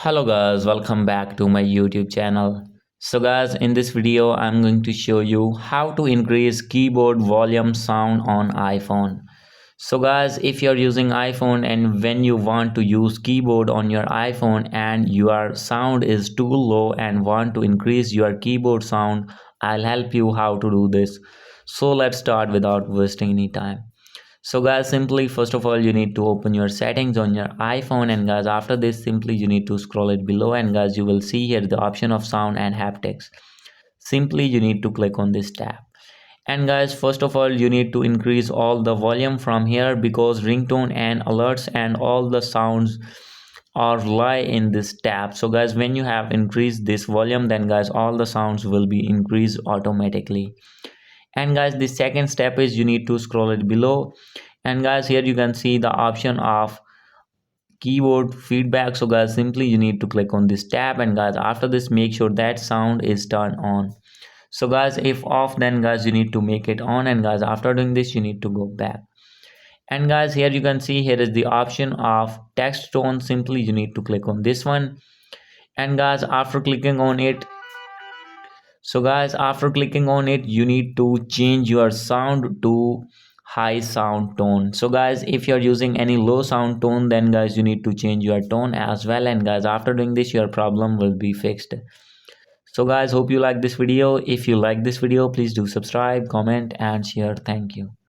Hello guys, welcome back to my YouTube channel. So guys, in this video I'm going to show you how to increase keyboard volume sound on iPhone. So guys, if you're using iPhone and when you want to use keyboard on your iPhone and your sound is too low and want to increase your keyboard sound, I'll help you how to do this. So let's start without wasting any time. So guys, simply first of all you need to open your settings on your iPhone, and guys after this simply you need to scroll it below, and guys you will see here the option of sound and haptics. Simply you need to click on this tab, and guys first of all you need to increase all the volume from here because ringtone and alerts and all the sounds are lie in this tab. So guys, when you have increased this volume, then guys all the sounds will be increased automatically. And guys, the second step is you need to scroll it below, and guys here you can see the option of keyboard feedback. So guys, simply you need to click on this tab, and guys after this make sure that sound is turned on. So guys, if off, then guys you need to make it on, and guys after doing this you need to go back. And guys here you can see here is the option of text tone. Simply you need to click on this one, and guys after clicking on it, you need to change your sound to high sound tone. So guys, if you're using any low sound tone, then guys you need to change your tone as well, and guys after doing this your problem will be fixed. So guys, hope you like this video. If you like this video, please do subscribe, comment and share. Thank you.